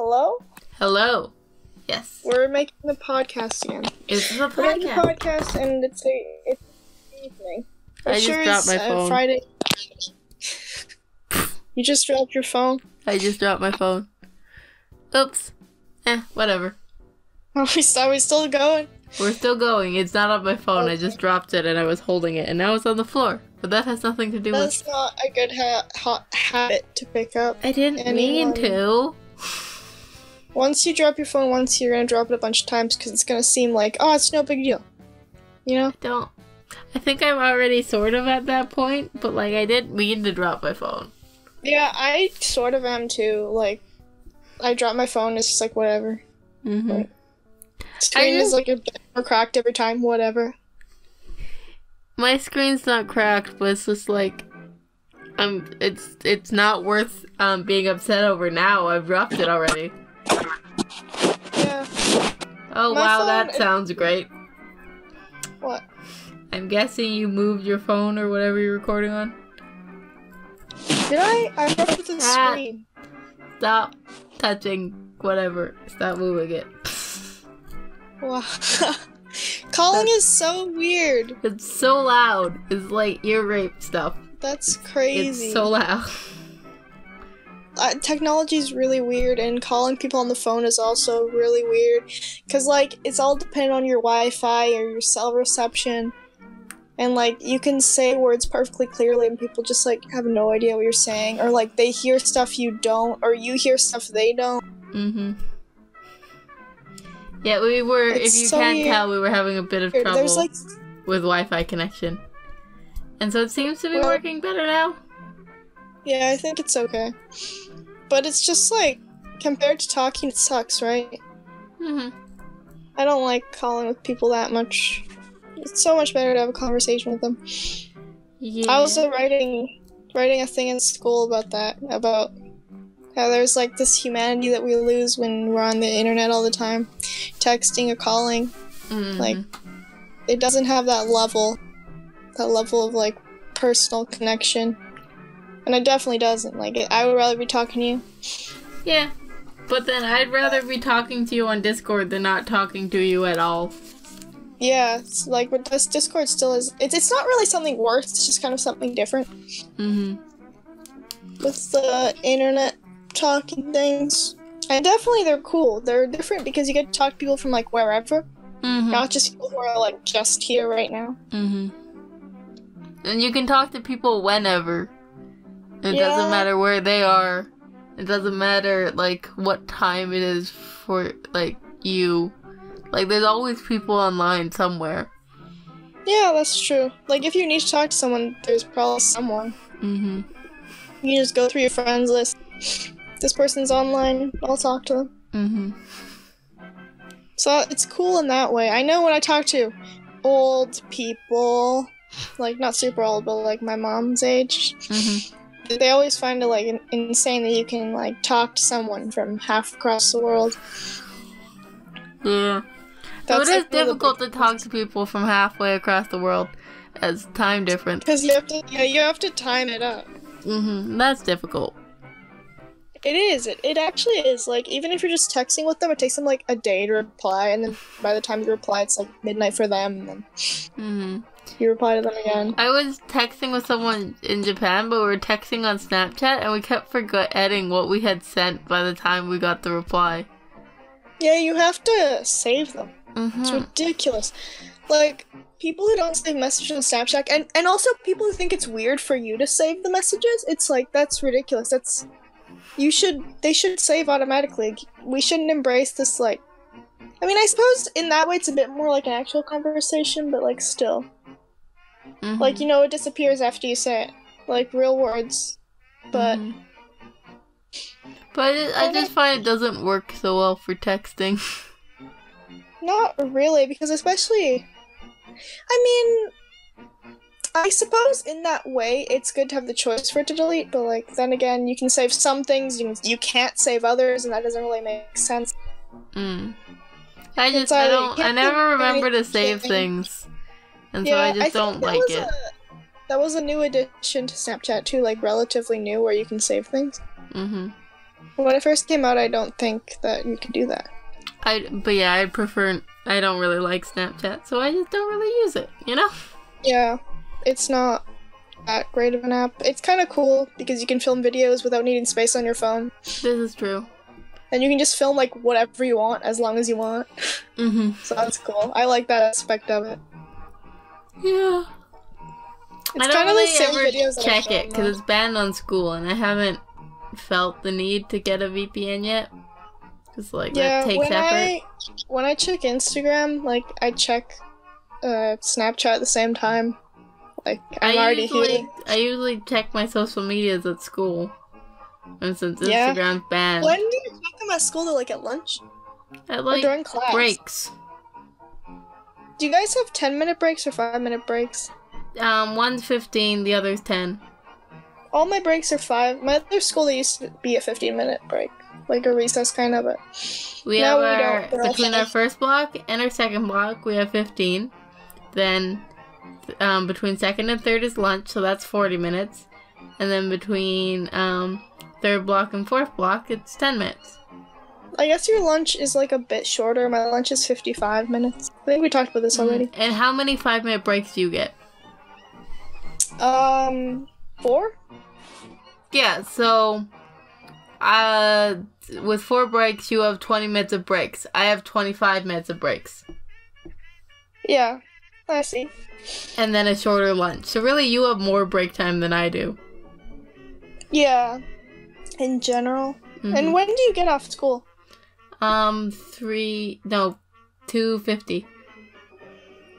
Hello? Hello. Yes. We're making the podcast again. Is this a We're making a podcast? podcast and it's evening. I just dropped my phone. Friday. You just dropped your phone? I just dropped my phone. Oops. Whatever. Are we still going? We're still going. It's not on my phone. Okay. I just dropped it and I was holding it and now it's on the floor. But that has nothing to do with... That's not a good habit to pick up. I didn't mean to. Once you drop your phone once, you're going to drop it a bunch of times because it's going to seem like, oh, it's no big deal. You know? I think I'm already sort of at that point, but like I didn't mean to drop my phone. Yeah, I sort of am too. Like, I drop my phone, it's just like, whatever. Mm-hmm. Like, screen is like a bit more cracked every time, whatever. My screen's not cracked, but it's just like, it's not worth being upset over now. I've dropped it already. Yeah. Oh wow, that sounds great. What? I'm guessing you moved your phone or whatever you're recording on. Did I? I broke the screen. Stop touching whatever. Stop moving it. Wow. Calling is so weird. It's so loud. It's like ear rape stuff. That's crazy. It's so loud. Technology is really weird, and calling people on the phone is also really weird. Because, like, it's all dependent on your Wi-Fi or your cell reception. And, like, you can say words perfectly clearly, and people just, like, have no idea what you're saying. Or, like, they hear stuff you don't, or you hear stuff they don't. Mm-hmm. Yeah, we were, if you can't tell, we were having a bit of trouble with Wi-Fi connection. And so it seems to be working better now. Yeah, I think it's okay. But it's just, like, compared to talking, it sucks, right? Mm-hmm. I don't like calling with people that much. It's so much better to have a conversation with them. Yeah. I was also writing a thing in school about that, about how there's like this humanity that we lose when we're on the internet all the time, texting or calling. Mm-hmm. Like, it doesn't have that level of like personal connection, and it definitely doesn't. Like, I would rather be talking to you. Yeah, but then I'd rather be talking to you on Discord than not talking to you at all. Yeah, it's like, but this Discord still is. It's not really something worse. It's just kind of something different. Mm-hmm. With the internet talking things, and definitely they're cool. They're different because you get to talk to people from like wherever, not just people who are like just here right now. Mm-hmm. And you can talk to people whenever. It doesn't matter where they are. It doesn't matter like what time it is for like you. Like, there's always people online somewhere. Yeah, that's true. Like, if you need to talk to someone, there's probably someone. Mm-hmm. You just go through your friends list. This person's online, I'll talk to them. Mm-hmm. So, it's cool in that way. I know when I talk to old people, like, not super old, but, like, my mom's age, they always find it, like, insane that you can, like, talk to someone from half across the world. Yeah. So it is difficult to talk to people from halfway across the world as time difference. Because you have to time it up. That's difficult. It is. It actually is. Like, even if you're just texting with them, it takes them like a day to reply, and then by the time you reply, it's like midnight for them, and then you reply to them again. I was texting with someone in Japan, but we were texting on Snapchat, and we kept forgetting what we had sent by the time we got the reply. Yeah, you have to save them. It's ridiculous. Like, people who don't save messages on Snapchat, and also people who think it's weird for you to save the messages, it's like, that's ridiculous. They should save automatically. We shouldn't embrace this, like, I mean, I suppose in that way it's a bit more like an actual conversation, but, like, still. Like, you know, it disappears after you say it. Like, real words. But... But I just find it doesn't work so well for texting. Not really, because especially... I mean... I suppose in that way it's good to have the choice for it to delete, but like, then again, you can save some things, you can't save others, and that doesn't really make sense. I never remember to save things. And so I just don't like it. That was a new addition to Snapchat too, like relatively new, where you can save things. When it first came out, I don't think that you could do that. But yeah, I prefer. I don't really like Snapchat, so I just don't really use it. You know? Yeah, it's not that great of an app. It's kind of cool because you can film videos without needing space on your phone. This is true. And you can just film like whatever you want as long as you want. So that's cool. I like that aspect of it. Yeah. It's I don't really ever videos check it because it's banned on school, and I haven't felt the need to get a VPN yet. Because like that takes effort. When I check Instagram, like I check Snapchat at the same time. Like I'm already here. I usually check my social medias at school. And since Instagram's banned. When do you check them at school though? Like at lunch? At like during class? Breaks. Do you guys have 10-minute breaks or 5-minute breaks? One's 15, the other's 10. All my breaks are 5. My other school they used to be a 15-minute break. Like a recess kind of, but we have between our first block and our second block, we have 15. Then between second and third is lunch, so that's 40 minutes. And then between third block and fourth block, it's 10 minutes. I guess your lunch is like a bit shorter. My lunch is 55 minutes. I think we talked about this already. And how many 5-minute breaks do you get? 4? Yeah, so with 4 breaks, you have 20 minutes of breaks. I have 25 minutes of breaks. Yeah, I see. And then a shorter lunch. So really, you have more break time than I do. Yeah, in general. And when do you get off school? 2:50.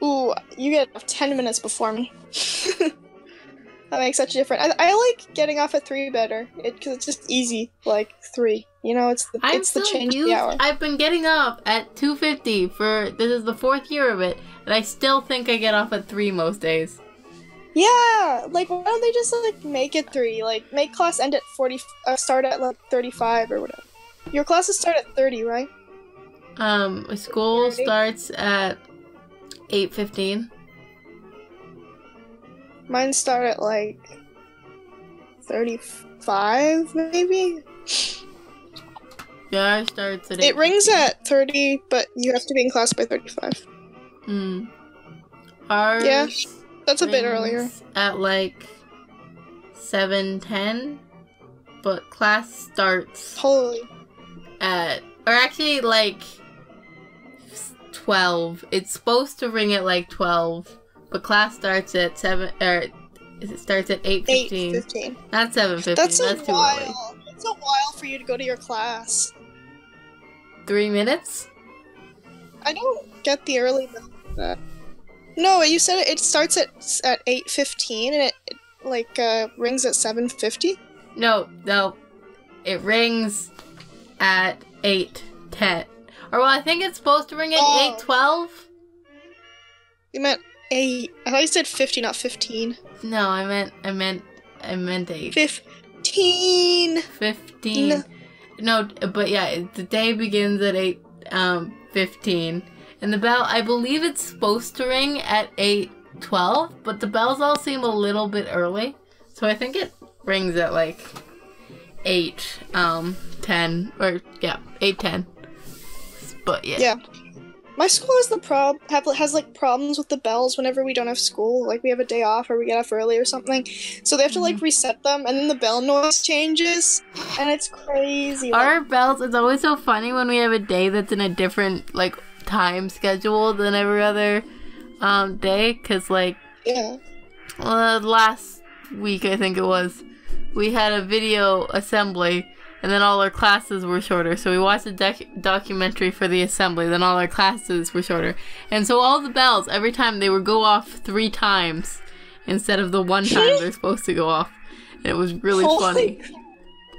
Ooh, you get off 10 minutes before me. That makes such a difference. I like getting off at 3 better, because it's just easy, like 3. You know, it's the change of the hour. I've been getting off at 2:50 this is the 4th year of it, and I still think I get off at 3 most days. Yeah, like why don't they just like make it 3? Like make class end at 40, start at like 35 or whatever. Your classes start at 30, right? School starts at 8:15. Mine start at like 35, maybe? Yeah, it starts at 8:15. It rings at 30, but you have to be in class by 35. Ours yeah, that's a bit earlier. At like 7:10, but class starts or actually like 12. It's supposed to ring at like 12. But class starts at 7, or it starts at 8:15. 8:15. Not 7:15. That's too early. It's a while for you to go to your class. 3 minutes? I don't get the early that. No, you said it starts at 8:15 and it like rings at 7:50. No, it rings at 8:10. Or well, I think it's supposed to ring at 8:12. You meant 8. I thought you said 50, not 15. No, I meant 8. 15. 15. No, but yeah, the day begins at 8:15, and the bell. I believe it's supposed to ring at 8:12, but the bells all seem a little bit early, so I think it rings at like 8:10 or 8:10. But yeah. Yeah. My school has has like problems with the bells whenever we don't have school. Like we have a day off or we get off early or something. So they have to like reset them and then the bell noise changes and it's crazy. Our bells, it's always so funny when we have a day that's in a different like time schedule than every other day, cuz like last week I think it was, we had a video assembly. And then all our classes were shorter. So we watched a documentary for the assembly. Then all our classes were shorter. And so all the bells, every time, they would go off 3 times instead of the 1 time they're supposed to go off. And it was really funny.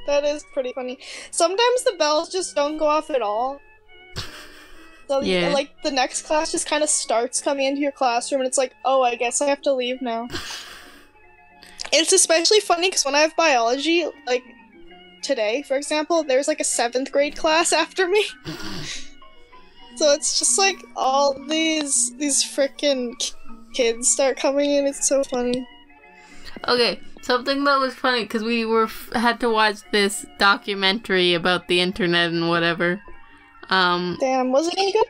That is pretty funny. Sometimes the bells just don't go off at all. So like the next class just kind of starts coming into your classroom and it's like, oh, I guess I have to leave now. It's especially funny because when I have biology, like today, for example, there's like a 7th grade class after me. So it's just like all these frickin' kids start coming in. It's so funny. Okay, Something that was funny, because we had to watch this documentary about the internet and whatever. Damn, was it any good?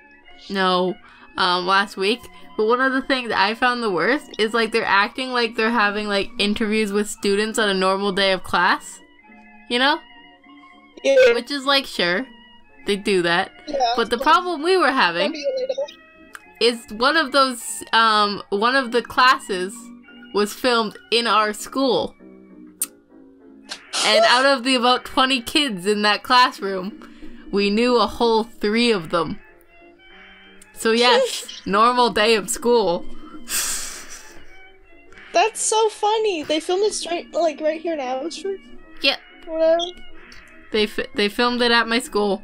No, last week. But one of the things I found the worst is, like, they're acting like they're having, like, interviews with students on a normal day of class. You know? Yeah. Which is, like, sure, they do that. Yeah, but the problem we were having is one of the classes was filmed in our school. And out of the about 20 kids in that classroom, we knew a whole 3 of them. So yes, normal day of school. That's so funny. They filmed it straight, like, right here in Abbotsford? Yep. Whatever. They filmed it at my school.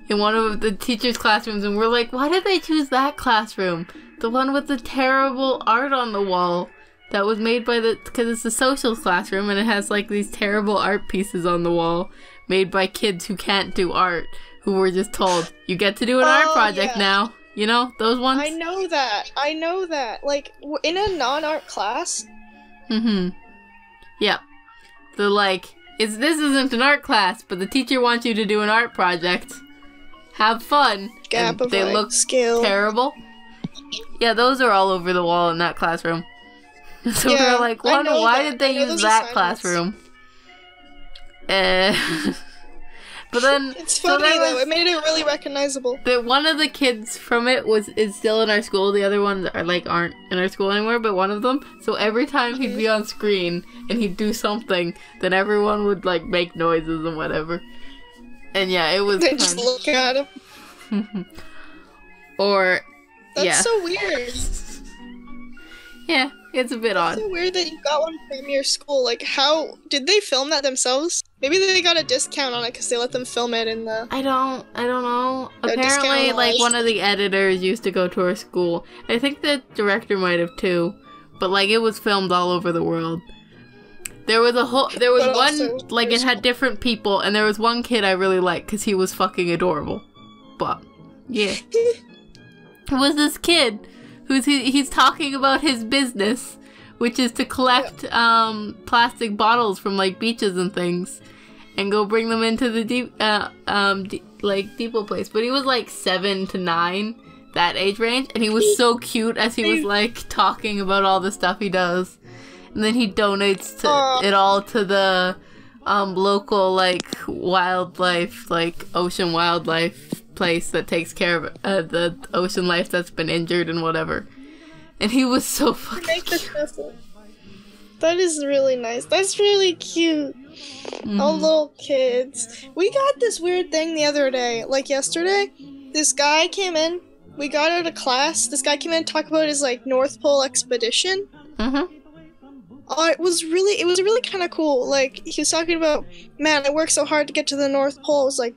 In one of the teachers' classrooms, and we're like, why did they choose that classroom? The one with the terrible art on the wall that was made by because it's a social classroom, and it has, like, these terrible art pieces on the wall made by kids who can't do art, who were just told, you get to do an art project now. You know, those ones? I know that. Like, in a non-art class? Mm-hmm. Yep. They're like, this isn't an art class, but the teacher wants you to do an art project. Have fun. Gap of, they like, look skill. Terrible. Yeah, those are all over the wall in that classroom. So we're like, why did they use that classroom? But then it's funny though. It made it really recognizable. One of the kids from it is still in our school. The other ones aren't in our school anymore. But one of them. So every time he'd be on screen and he'd do something, then everyone would, like, make noises and whatever. And yeah, it was. They just look at him. That's so weird. Yeah, it's a bit odd. It's so weird that you got one from your school. Like, how did they film that themselves? Maybe they got a discount on it because they let them film it in the. I don't know. Apparently, like, one of the editors used to go to our school. I think the director might have too, but, like, it was filmed all over the world. There was one, like, it had different people, and there was one kid I really liked because he was fucking adorable. But yeah, it was this kid he's talking about his business, which is to collect plastic bottles from, like, beaches and things, and go bring them into the depot place. But he was like 7 to 9, that age range, and he was so cute as he was, like, talking about all the stuff he does, and then he donates it all to the local, like, wildlife, like, ocean wildlife place that takes care of the ocean life that's been injured and whatever. And he was so fucking cute. That is really nice. That's really cute. All little kids. We got this weird thing the other day. Like, yesterday, this guy came in. We got out of class. This guy came in to talk about his, like, North Pole expedition. It was really kind of cool. Like, he was talking about, man, I worked so hard to get to the North Pole. It was, like,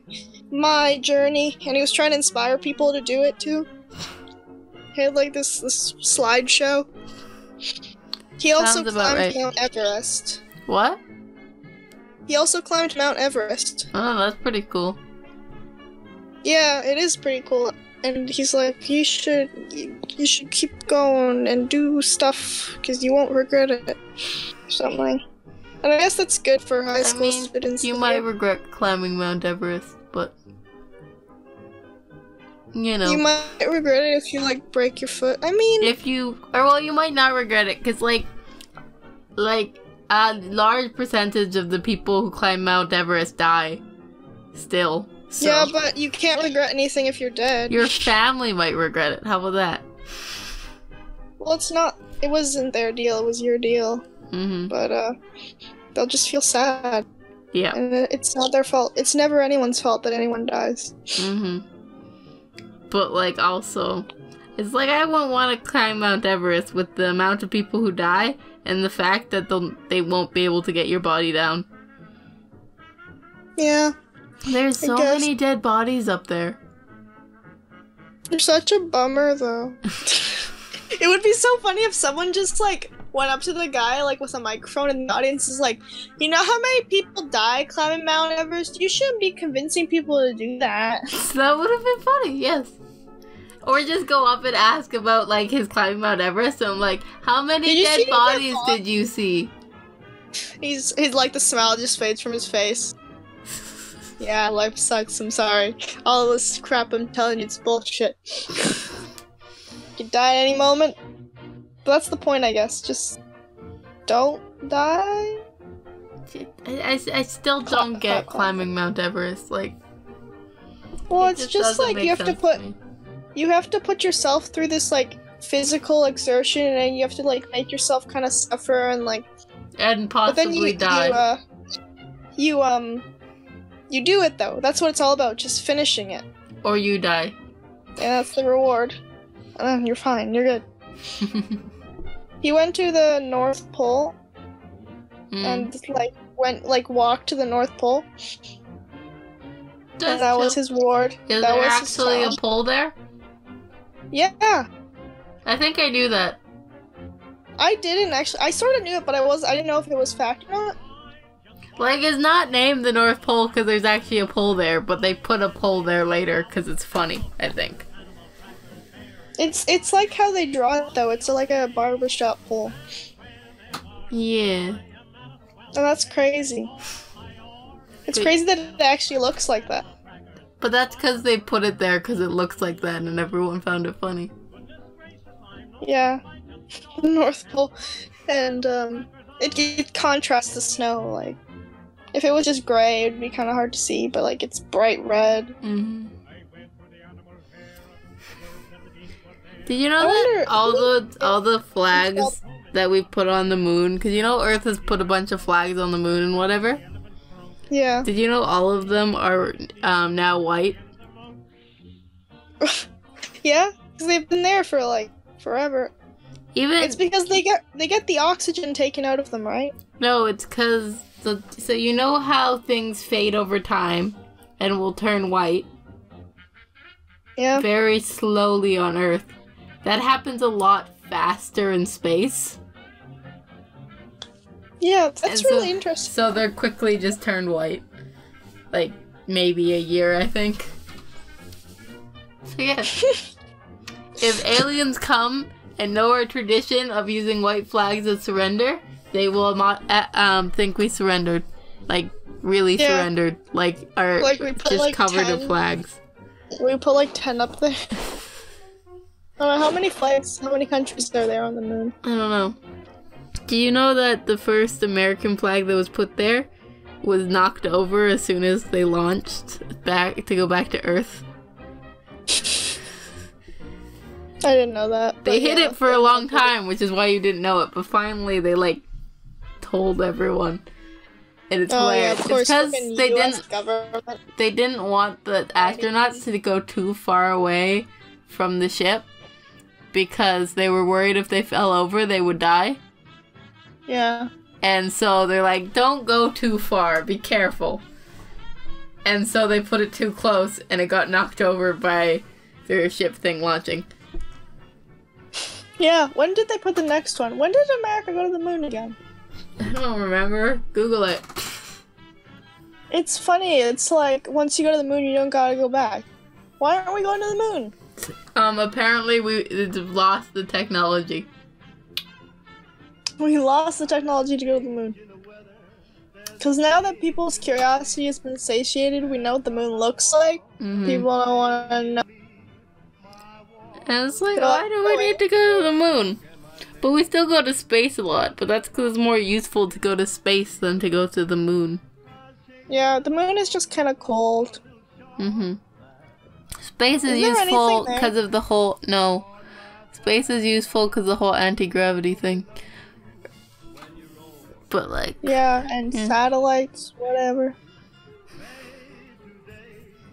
my journey. And he was trying to inspire people to do it, too. He had, like, this slideshow. He also climbed Mount Everest. What? He also climbed Mount Everest. Oh, that's pretty cool. Yeah, it is pretty cool. And he's like, you should keep going and do stuff because you won't regret it. Or something. And I guess that's good for high school students. You might regret climbing Mount Everest, but you know. You might regret it if you, like, break your foot. I mean, you might not regret it because, like a large percentage of the people who climb Mount Everest die still. So. Yeah, but you can't regret anything if you're dead. Your family might regret it. How about that? Well, it wasn't their deal, it was your deal. But, they'll just feel sad. Yeah. And it's not their fault. It's never anyone's fault that anyone dies. But, like, also, it's like I wouldn't want to climb Mount Everest with the amount of people who die and the fact that they won't be able to get your body down. Yeah. There's so many dead bodies up there. It's such a bummer, though. It would be so funny if someone just, like, went up to the guy, like, with a microphone and the audience is like, you know how many people die climbing Mount Everest? You shouldn't be convincing people to do that. That would have been funny, yes. Or just go up and ask about, like, his climbing Mount Everest and I'm like, how many dead bodies did you see? He's like the smile just fades from his face. Yeah, life sucks, I'm sorry. All this crap I'm telling you, it's bullshit. You could die at any moment. But that's the point, I guess. Just don't die. I still don't get climbing Mount Everest. Like, well, it's just like you have to put yourself through this like physical exertion, and you have to like make yourself kind of suffer and like possibly die. You do it though. That's what it's all about. Just finishing it. Or you die. Yeah, that's the reward. You're fine. You're good. He went to the North Pole and walked to the North Pole. And that was his reward. Is there actually a pole there? Yeah. I think I knew that. I didn't actually. I sort of knew it, but I didn't know if it was fact or not. Like, it's not named the North Pole because there's actually a pole there, but they put a pole there later because it's funny, I think. It's like how they draw it, though. It's like a barbershop pole. Yeah. And that's crazy. It's crazy that it actually looks like that. But that's because they put it there because it looks like that and everyone found it funny. Yeah. North Pole. And, it contrasts the snow, like. If it was just gray, it'd be kind of hard to see, but, like, it's bright red. Mm-hmm. Did you know that all the flags that we put on the moon, because you know Earth has put a bunch of flags on the moon and whatever? Yeah. Did you know all of them are now white? Yeah, because they've been there for like forever. It's because they get the oxygen taken out of them, right? No, it's because so you know how things fade over time and will turn white? Yeah. Very slowly on Earth. That happens a lot faster in space. Yeah, that's really interesting. So they're quickly just turned white. Like, maybe a year, I think. So yeah. If aliens come and know our tradition of using white flags as surrender, they will not think we surrendered. Like, really surrendered. Like, are just like covered 10, in flags. We put like 10 up there. I don't know, how many flags, how many countries are there on the moon? I don't know. Do you know that the first American flag that was put there was knocked over as soon as they launched back to go back to Earth? I didn't know that. They hid it for a long time, which is why you didn't know it. But finally, they like told everyone, and it's hilarious. Yeah, of course, because they didn't want the astronauts to go too far away from the ship because they were worried if they fell over, they would die. Yeah. And so they're like, don't go too far, be careful. And so they put it too close, and it got knocked over by their ship thing launching. Yeah, when did they put the next one? When did America go to the moon again? I don't remember. Google it. It's funny, it's like, once you go to the moon, you don't gotta go back. Why aren't we going to the moon? Apparently we've lost the technology. We lost the technology to go to the moon. Because now that people's curiosity has been satiated, we know what the moon looks like. Mm-hmm. People don't want to know. And it's like, why do we need to go to the moon? But we still go to space a lot, but that's because it's more useful to go to space than to go to the moon. Yeah, the moon is just kind of cold. Mm-hmm. Space is useful because of the whole... No. Space is useful because of the whole anti-gravity thing. But like... Yeah, and satellites, whatever.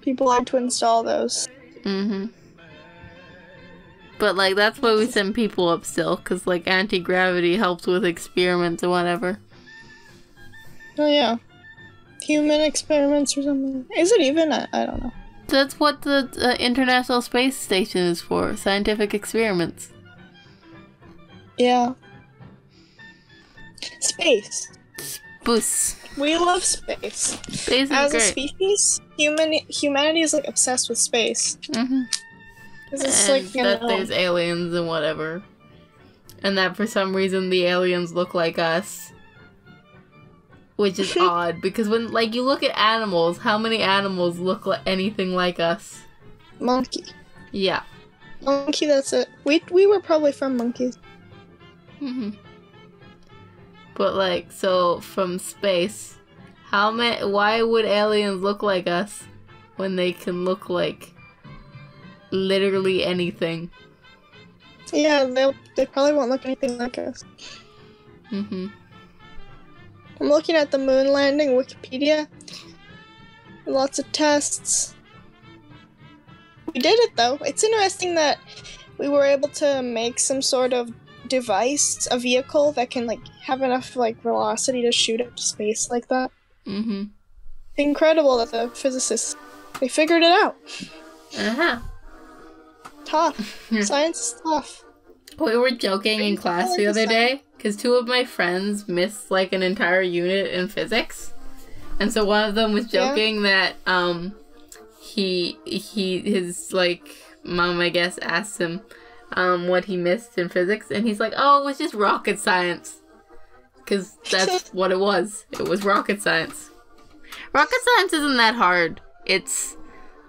People like to install those. Mm-hmm. But like, that's why we send people up still, because like anti-gravity helps with experiments and whatever. Oh yeah. Human experiments or something. Is it even? I don't know. That's what the International Space Station is for. Scientific experiments. Yeah. Space. Space. We love space. Space is As great. A species, humanity is like obsessed with space. Mm-hmm. It's and like, that there's aliens and whatever. And that for some reason the aliens look like us. which is odd because when like you look at animals, how many animals look like anything like us? Monkey. Yeah. Monkey, that's it. We were probably from monkeys. But like, so from space, why would aliens look like us when they can look like literally anything? Yeah, they probably won't look anything like us. I'm looking at the moon landing Wikipedia. Lots of tests. We did it though. It's interesting that we were able to make some sort of device, a vehicle that can like have enough like velocity to shoot up to space like that. Incredible that the physicists, they figured it out. Tough. Science is tough. We were joking in class the other day because 2 of my friends missed like an entire unit in physics, and so one of them was joking that his like mom, I guess, asked him what he missed in physics, and he's like, oh, it was just rocket science, because that's what it was. It was rocket science. Rocket science isn't that hard. It's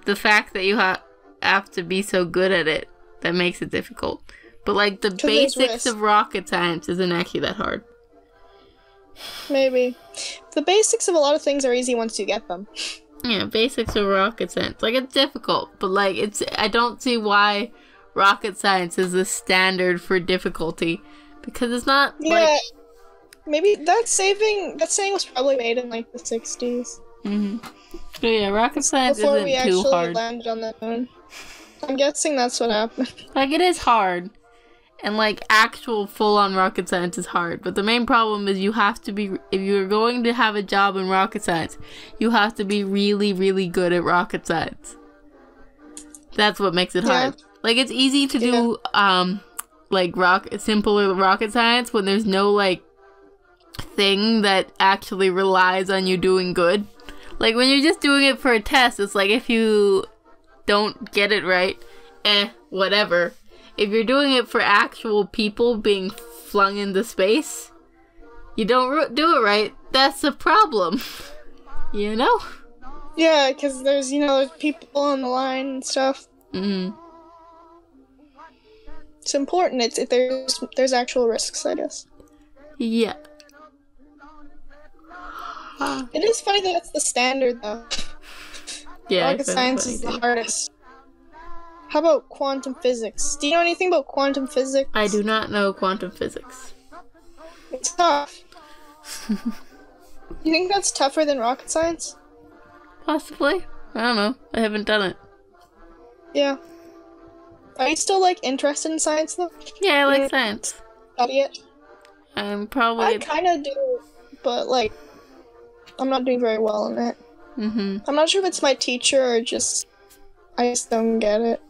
the fact that you have to be so good at it that makes it difficult. But like the basics of rocket science isn't actually that hard. Maybe. The basics of a lot of things are easy once you get them. Yeah, basics of rocket science. Like, it's difficult, but like I don't see why rocket science is the standard for difficulty, because it's not like... Maybe that saying was probably made in like the 60s. So yeah, rocket science before isn't we too actually hard. landed on the moon. I'm guessing that's what happened. Like, it is hard. And like actual full-on rocket science is hard. But the main problem is you have to be, if you're going to have a job in rocket science, you have to be really, really good at rocket science. That's what makes it hard. Like, it's easy to do like simple rocket science when there's no like thing that actually relies on you doing good. Like, when you're just doing it for a test, it's like, if you don't get it right, whatever. If you're doing it for actual people being flung into space, you don't do it right, that's a problem. You know? Yeah, because there's, there's people on the line and stuff. It's important. There's actual risks, I guess. Yeah. It is funny that it's the standard, though. Yeah, rocket science is the hardest. How about quantum physics? Do you know anything about quantum physics? I do not know quantum physics. It's tough. You think that's tougher than rocket science? Possibly. I don't know. I haven't done it. Yeah. Are you still, like, interested in science, though? Yeah, I like science. Study it? I'm probably... I kind of do, but, like, I'm not doing very well in it. I'm not sure if it's my teacher or just... I just don't get it.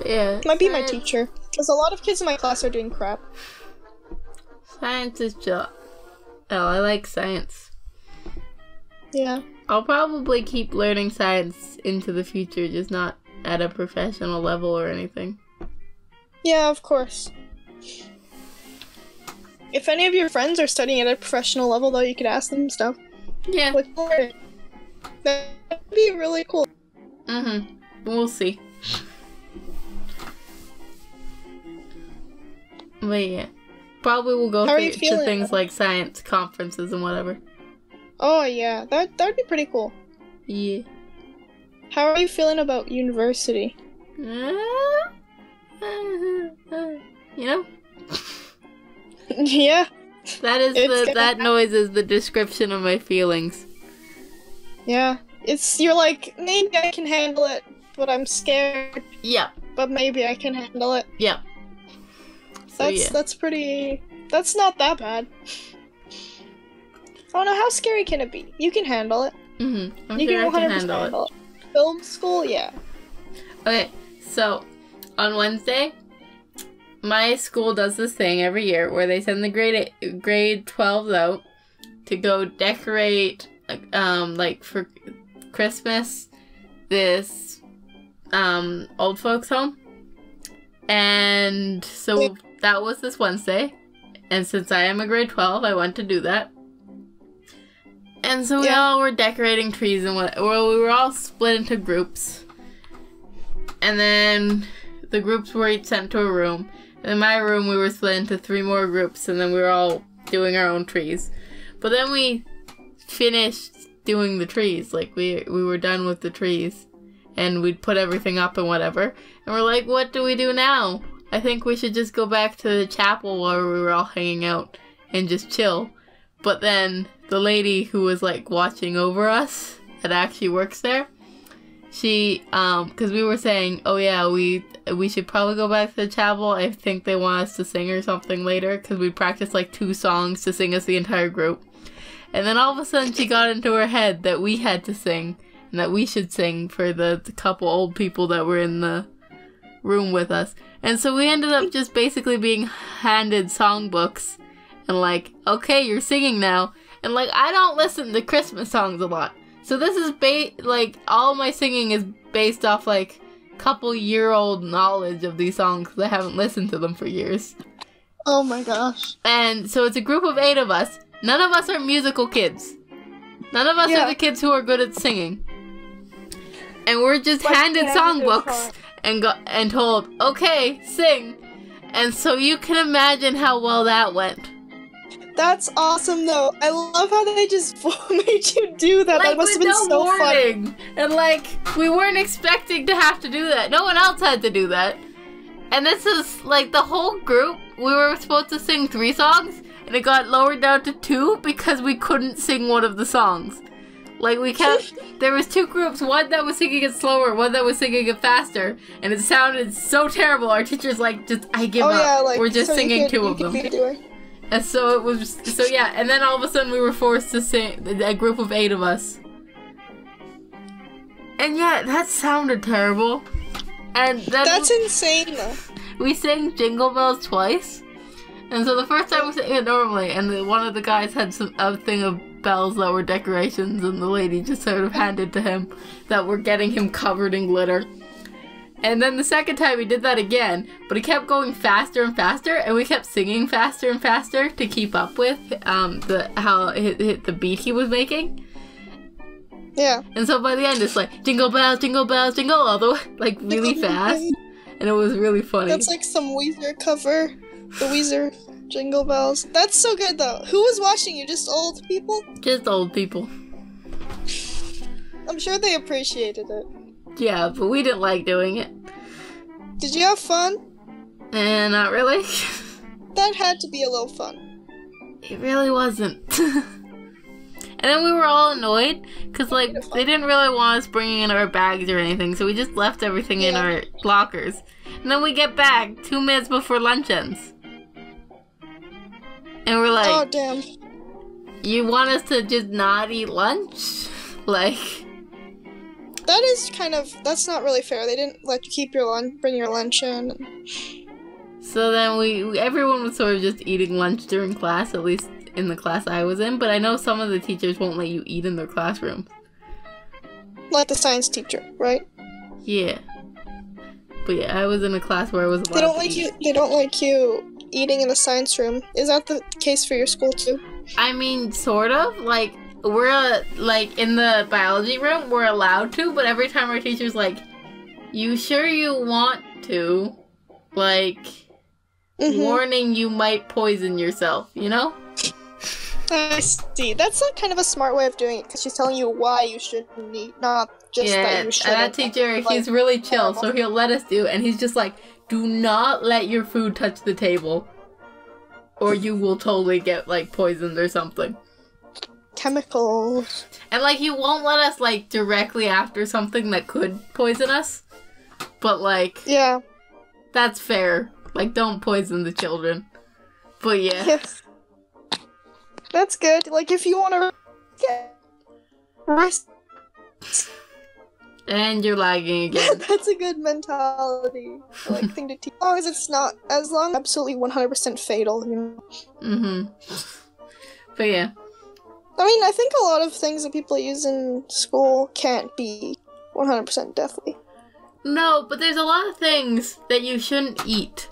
Yeah. It might be my teacher. Because a lot of kids in my class are doing crap. Science is chill. Oh, I like science. Yeah. I'll probably keep learning science into the future, just not at a professional level or anything. Yeah, of course. If any of your friends are studying at a professional level, though, you could ask them stuff. Yeah. That'd be really cool. We'll see. But yeah. Probably we'll go to things like science conferences and whatever. Oh yeah, that'd be pretty cool. Yeah. How are you feeling about university? You know? Yeah. That noise is the description of my feelings. Yeah. You're like, maybe I can handle it, but I'm scared. Yeah. But maybe I can handle it. Yeah. So, that's not that bad. Oh no, how scary can it be? You can handle it. I'm sure I can handle it. Film school, yeah. Okay, so on Wednesday, my school does this thing every year where they send the grade 12s out to go decorate, like for Christmas, this old folks home. And so that was this Wednesday. And since I am a grade 12, I went to do that. And so we all were decorating trees and we were all split into groups. And then the groups were each sent to a room. And in my room, we were split into 3 more groups, and then we were all doing our own trees. But then we finished doing the trees. Like, we were done with the trees. And we'd put everything up and whatever. And we're like, what do we do now? I think we should just go back to the chapel where we were all hanging out and just chill. But then the lady who was, like, watching over us, that actually works there, she, because we were saying, oh yeah, we should probably go back to the chapel. I think they want us to sing or something later, because we practiced, like, 2 songs to sing as the entire group. And then all of a sudden she got into her head that we had to sing, and that we should sing for the couple old people that were in the room with us. And so we ended up just basically being handed songbooks, and like, okay, you're singing now. And like, I don't listen to Christmas songs a lot. So this is like, all my singing is based off like couple-year-old knowledge of these songs because I haven't listened to them for years. Oh my gosh. And so it's a group of 8 of us. None of us are musical kids. None of us are the kids who are good at singing. And we're just handed songbooks and told, okay, sing. And so you can imagine how well that went. That's awesome, though. I love how they just made you do that. Like, that must have been so fun. And like, we weren't expecting to have to do that. No one else had to do that. And this is like the whole group. We were supposed to sing 3 songs, and it got lowered down to 2 because we couldn't sing one of the songs. Like, we kept, there was 2 groups, one that was singing it slower, one that was singing it faster, and it sounded so terrible. Our teacher's like, I give up. Yeah, like, we're just singing 2 of them. And so it was, and then all of a sudden we were forced to sing, a group of 8 of us. And yeah, that sounded terrible. And then that's insane, though. We sang Jingle Bells twice. And so the first time we sang it normally, and one of the guys had a thing of bells that were decorations, and the lady just sort of handed to him that were getting him covered in glitter. And then the second time he did that again, but he kept going faster and faster, and we kept singing faster and faster to keep up with the beat he was making. Yeah. And so by the end, it's like, jingle bells, jingle all the way, like really fast. And it was really funny. That's like some Weezer cover. The Weezer Jingle Bells. That's so good, though. Who was watching you? Just old people? Just old people. I'm sure they appreciated it. Yeah, but we didn't like doing it. Did you have fun? Not really. That had to be a little fun. It really wasn't. And then we were all annoyed, because, like, they didn't really want us bringing in our bags or anything, so we just left everything in our lockers. And then we get back 2 minutes before lunch ends. And we're like, oh, damn. You want us to just not eat lunch? Like... That is kind of, that's not really fair. They didn't let you keep your lunch, bring your lunch in. So then everyone was sort of just eating lunch during class, at least in the class I was in, but I know some of the teachers won't let you eat in their classrooms. Like the science teacher, right? Yeah. But yeah, I was in a class where I was allowed to eat. They don't like you eating in the science room. Is that the case for your school too? I mean, sort of. Like, we're, like, in the biology room, we're allowed to, but every time our teacher's like, you sure you want to? Like, warning, you might poison yourself, you know? I see. That's like kind of a smart way of doing it, because she's telling you why you shouldn't eat, not just that you shouldn't. And that teacher, he's really chill, so he'll let us do, and he's just like, do not let your food touch the table, or you will totally get, like, poisoned or something. Chemicals. And, like, he won't let us, like, directly after something that could poison us, but, like... Yeah. That's fair. Like, don't poison the children. But, yeah. Yes. That's good. Like, if you want to get rest. And you're lagging again. That's a good mentality. Like, thing to teach. As long as it's not, as long as absolutely 100% fatal, you know? But, yeah. I mean, I think a lot of things that people use in school can't be 100% deathly. No, but there's a lot of things that you shouldn't eat.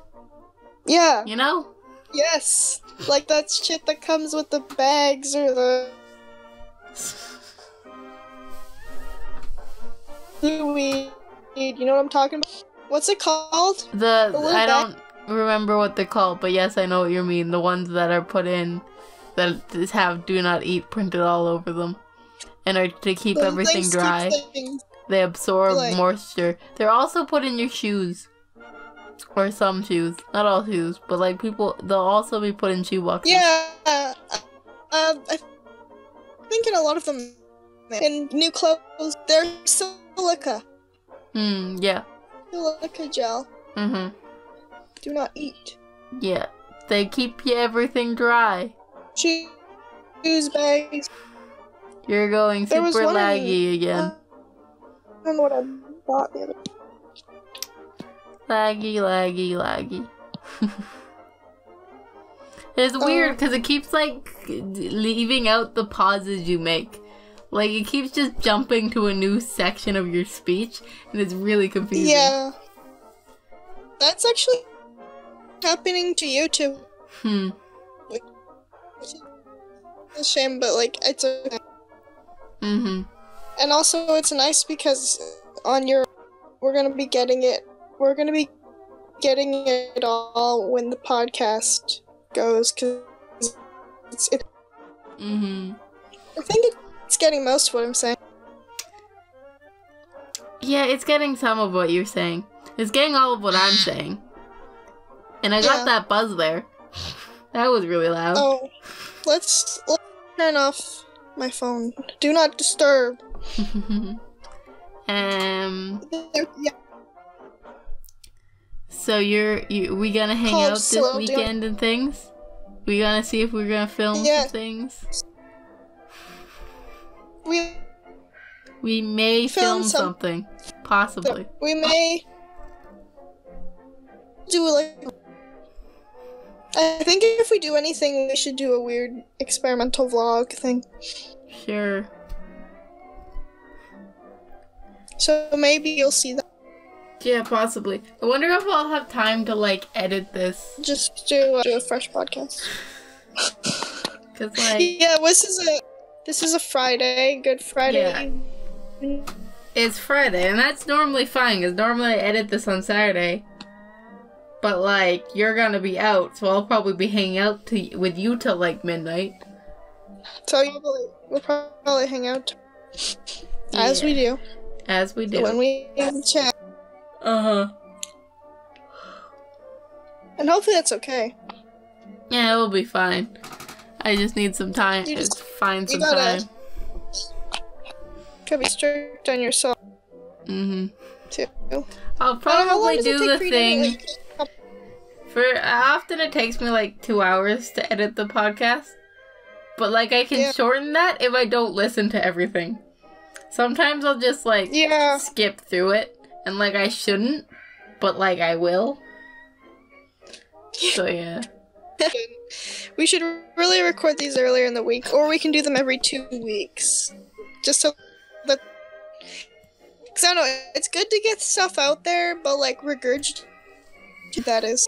Yeah. You know? Yes. Like that shit that comes with the bags or the Seaweed. You know what I'm talking about? What's it called? I don't remember what they're called, but yes, I know what you mean. The ones that are put in that have "do not eat" printed all over them, and are to keep everything dry. They absorb moisture. They're also put in your shoes. Or some shoes. Not all shoes, but like they'll also be put in shoe boxes. Yeah. I think in a lot of them, in new clothes, they're silica. Yeah. Silica gel. Do not eat. Yeah. They keep everything dry. Shoes, bags. You're going super laggy again. I don't know what I bought the other day. Laggy. It's weird because it keeps like leaving out the pauses you make. Like it keeps just jumping to a new section of your speech, and it's really confusing. Yeah. That's actually happening to you too. It's a shame, but like it's okay. And also it's nice because we're gonna be getting it all when the podcast goes, because I think it's getting most of what I'm saying. Yeah, it's getting some of what you're saying. It's getting all of what I'm saying. And I got that buzz there. That was really loud. Oh, let's turn off my phone. Do not disturb. So we gonna hang out this weekend and things? We gonna see if we're gonna film some things? We may film something. Possibly. We may do I think if we do anything, we should do a weird experimental vlog thing. Sure. So maybe you'll see that. Yeah, possibly. I wonder if I'll have time to like edit this. Just do a fresh podcast. Cause like this is a Friday, Good Friday. Yeah. It's Friday, and that's normally fine. Cause normally I edit this on Saturday. But like you're gonna be out, so I'll probably be hanging out with you till like midnight. So we'll probably hang out as we do. As we do. When we chat. And hopefully that's okay. Yeah, it will be fine. I just need some time. Find some time. Could be strict on yourself. Too. I'll probably do the thing. Often it takes me like 2 hours to edit the podcast. But like I can shorten that if I don't listen to everything. Sometimes I'll just like skip through it. And like I shouldn't, but like I will. So yeah. We should really record these earlier in the week, or we can do them every 2 weeks. Just so that, because I don't know, it's good to get stuff out there, but like regurgitate, that is.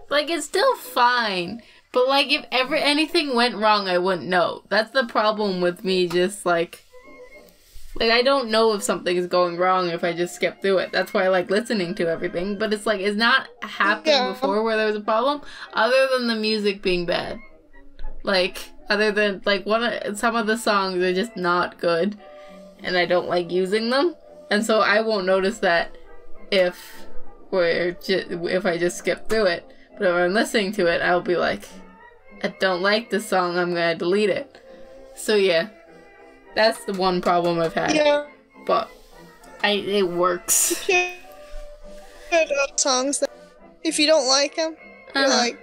Like it's still fine, but like if ever anything went wrong, I wouldn't know. That's the problem with me, just like I don't know if something is going wrong if I just skip through it. That's why I like listening to everything. But it's like, it's not happened before where there was a problem, other than the music being bad. Like, other than, like, some of the songs are just not good. And I don't like using them. And so I won't notice that if I just skip through it. But if I'm listening to it, I'll be like, I don't like this song, I'm gonna delete it. So yeah. That's the one problem I've had. Yeah. But it works. Songs that if you don't like them, you're like,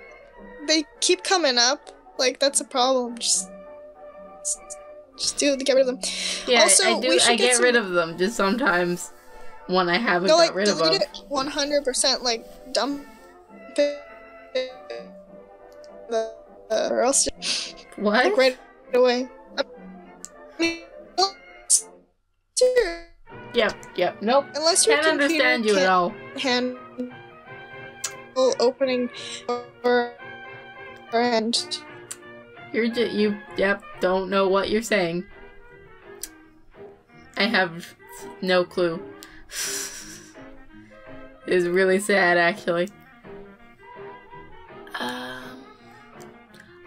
they keep coming up. Like that's a problem. Just get rid of them. Yeah, also, I get rid of them just sometimes when I haven't got rid of them. Delete it 100%. Like dump it. Or else. What? Like right away. Yep. Nope. Unless you can't understand you at all. Handle opening or end. You don't know what you're saying. I have no clue. It's really sad, actually.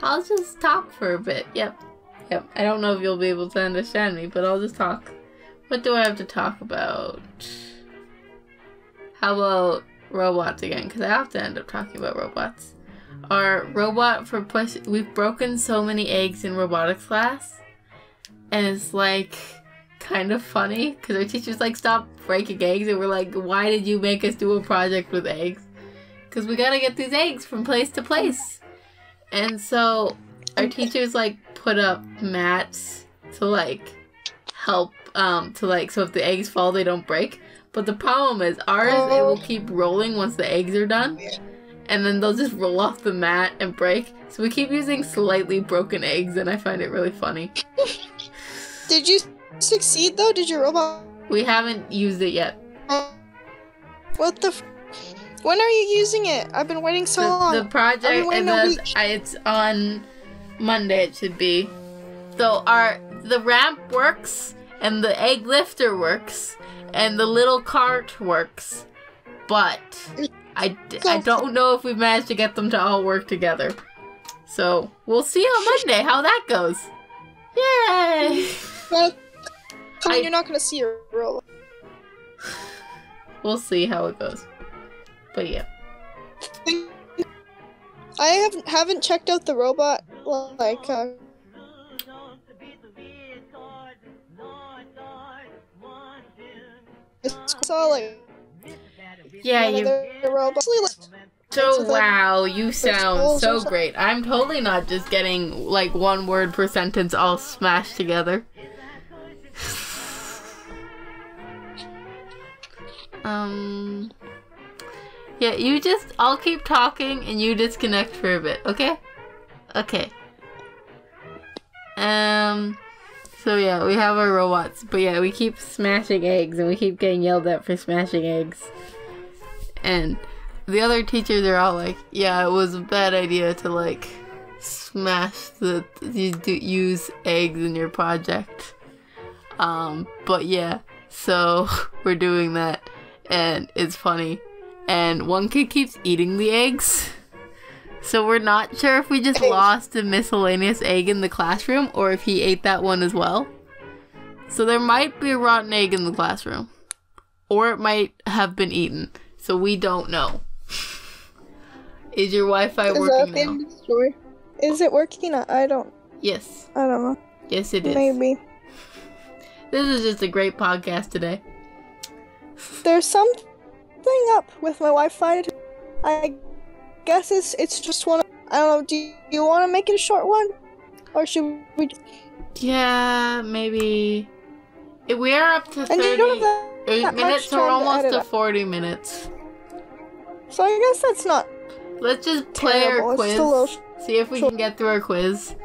I'll just talk for a bit. Yep. I don't know if you'll be able to understand me, but I'll just talk. What do I have to talk about? How about robots again? Because I have to end up talking about robots. Our robot for push... We've broken so many eggs in robotics class. And it's like... kind of funny. Because our teacher's like, stop breaking eggs. And we're like, why did you make us do a project with eggs? Because we gotta get these eggs from place to place. And so... our teachers like put up mats to like help to like so if the eggs fall they don't break. But the problem is ours it will keep rolling once the eggs are done. And then they'll just roll off the mat and break. So we keep using slightly broken eggs and I find it really funny. Did you succeed though? Did your robot? We haven't used it yet. What the when are you using it? I've been waiting so long. The project it's on Monday it should be. So the ramp works and the egg lifter works and the little cart works, but I don't know if we've managed to get them to all work together. So we'll see on Monday how that goes. Yay! Well, you're not gonna see your robot. We'll see how it goes. But yeah. I haven't checked out the robot like it's all like yeah you so wow you sound so great. I'm totally not just getting like one word per sentence all smashed together. Yeah, I'll keep talking and you disconnect for a bit, okay? Okay. So yeah, we have our robots, but yeah, we keep smashing eggs and we keep getting yelled at for smashing eggs. And the other teachers are all like, yeah, it was a bad idea to like use eggs in your project. But yeah, so we're doing that and it's funny. And one kid keeps eating the eggs. So we're not sure if we just lost a miscellaneous egg in the classroom or if he ate that one as well. So there might be a rotten egg in the classroom. Or it might have been eaten. So we don't know. Is your Wi-Fi working now? Is it working? I don't... Yes. I don't know. Yes, it is. Maybe. This is just a great podcast today. There's something up with my Wi-Fi. I guess it's just one. I don't know. Do you want to make it a short one, or should we? Yeah, maybe. We are up to 38 minutes, so we're almost to 40 minutes. So I guess that's not. Let's just play our quiz. See if we can get through our quiz.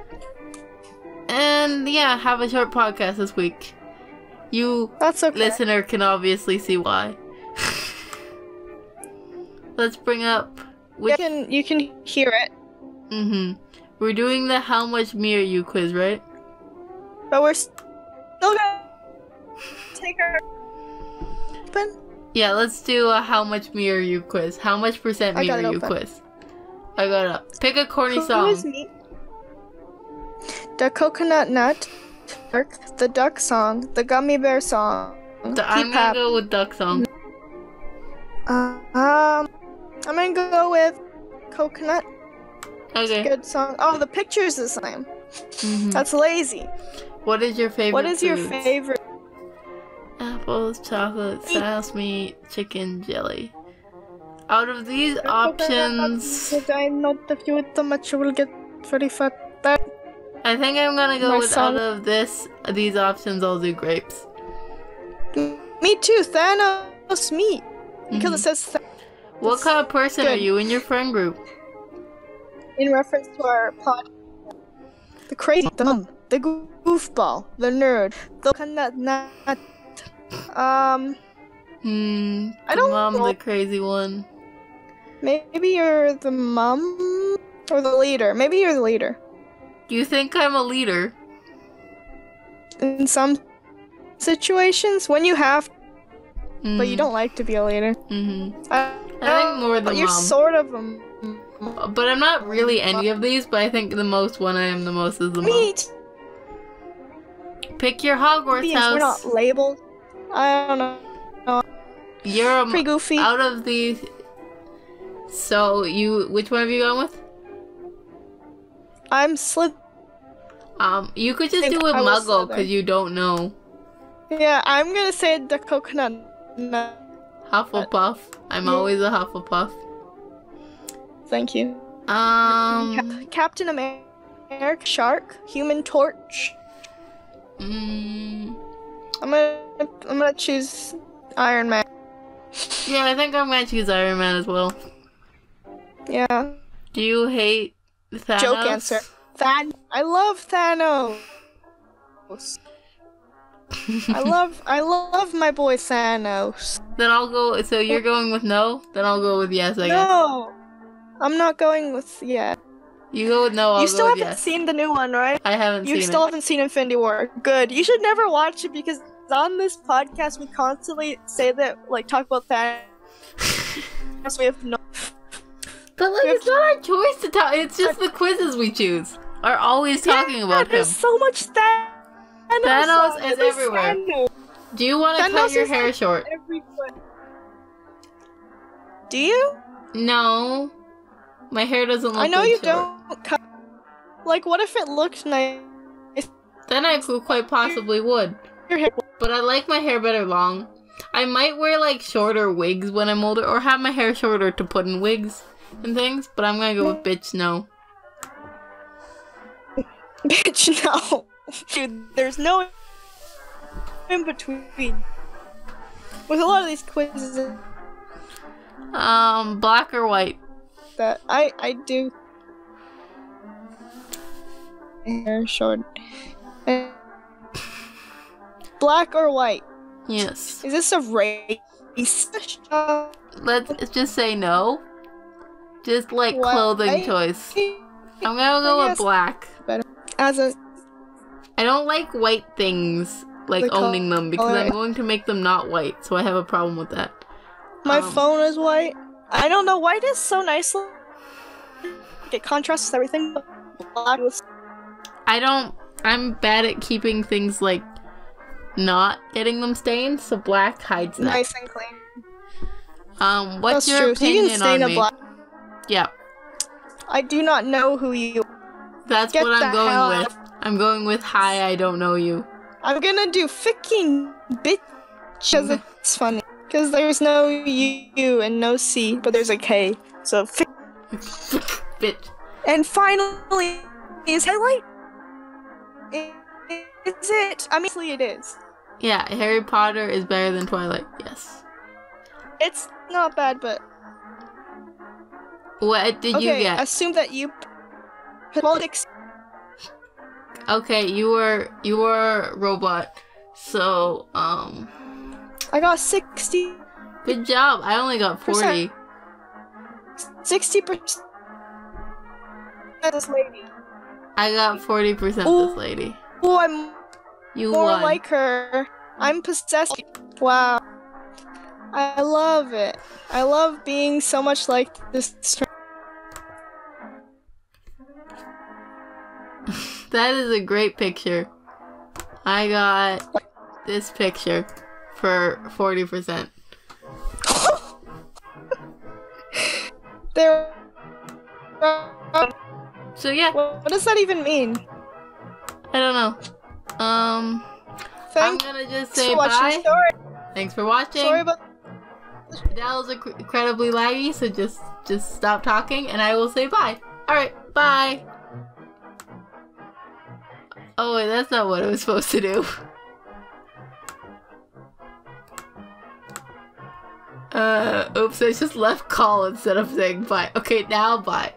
And yeah, have a short podcast this week. You, listener, can obviously see why. Let's bring up... You can hear it. Mm-hmm. We're doing the how much me are you quiz, right? But we're still gonna take our... Yeah, let's do a how much me are you quiz. How much percent me are you quiz? I got it up. Pick a corny song. The coconut nut, the duck song, the gummy bear song. I'm gonna go with duck song. I'm gonna go with coconut. Okay. Good song. Oh, the picture's the same. Mm-hmm. That's lazy. What is your favorite? What is your favorite? Apples, chocolate, sauce, meat, chicken, jelly. Out of these options, I know if you eat too much, you will get very fat. I think I'm gonna go with out of these options. I'll do grapes. Me too. Thanos meat because it says. What kind of person are you in your friend group? In reference to our pod. The crazy, the dumb, the goofball, the nerd, the nut. I don't know. The crazy one. Maybe you're the mom or the leader. Maybe you're the leader. You think I'm a leader? In some situations when you have, but you don't like to be a leader. I think more the you're mom. sort of But I'm not really any of these, but I think the most one I am the most is the mom. Meat. Pick your Hogwarts house. We're not labeled. I don't know. You're pretty goofy. Out of these. So which one have you gone with? I'm Slytherin. You could just do a Muggle because you don't know. Yeah, I'm gonna say the coconut nut. Hufflepuff. I'm always a Hufflepuff. Thank you. Captain America, Shark, Human Torch. I'm gonna choose Iron Man. Yeah, I think I'm gonna choose Iron Man as well. Yeah. Do you hate Thanos? Joke answer. I love Thanos. I love my boy Thanos. Then I'll go. So you're going with no? Then I'll go with yes. I guess. No, I'm not going with yes. You go with no. I'll you still go with haven't yes. seen the new one, right? I haven't seen it. You still haven't seen Infinity War. Good. You should never watch it because on this podcast we constantly say that, like, talk about Thanos. We have no. But like, it's not our choice to talk. It's just the quizzes we choose are always talking about him. There's so much Thanos. Thanos is everywhere. Thanos. Do you want to cut your hair short? Everywhere. Do you? No. My hair doesn't look. I know you short. don't cut. Like, what if it looked nice? Then I quite possibly would. Your hair. But I like my hair better long. I might wear like shorter wigs when I'm older, or have my hair shorter to put in wigs and things. But I'm gonna go with bitch no. Bitch no. Dude, there's no in between. With a lot of these quizzes. Black or white? That I do. Hair short. Black or white? Yes. Is this a race? Let's just say no. Just like White? clothing choice. I'm gonna go with black. Better. I don't like white things, like owning them, because I'm going to make them not white, so I have a problem with that. My phone is white. I don't know, white is so nice. It contrasts everything. Black was... I'm bad at keeping things, like, not getting them stained, so black hides that. Nice and clean. What's That's your true. opinion So you can stain on a me? black. Yeah. I do not know who you That's Get what I'm the going hell with. I'm going with hi, I don't know you. I'm gonna do fucking bitch because it's funny. Because there's no U and no C, but there's a K. So Bitch. And finally, is highlight? Is it? I mean, obviously it is. Yeah, Harry Potter is better than Twilight, yes. It's not bad, but... What did you get? Assume that you... Politics... Okay, you were a robot. So, I got 60... Good job. I only got 40. 60% this lady. I got 40% this lady. Oh, I'm You more won. like her. I'm possessed. Wow. I love it. I love being so much like this. That is a great picture. I got this picture for 40%. There. So yeah. What does that even mean? I don't know. I'm gonna just say bye. Thanks for watching. Sorry about. Adell is incredibly laggy, so just stop talking, and I will say bye. All right, bye. Oh wait, that's not what I was supposed to do. Oops, I just left call instead of saying bye. Okay, now bye.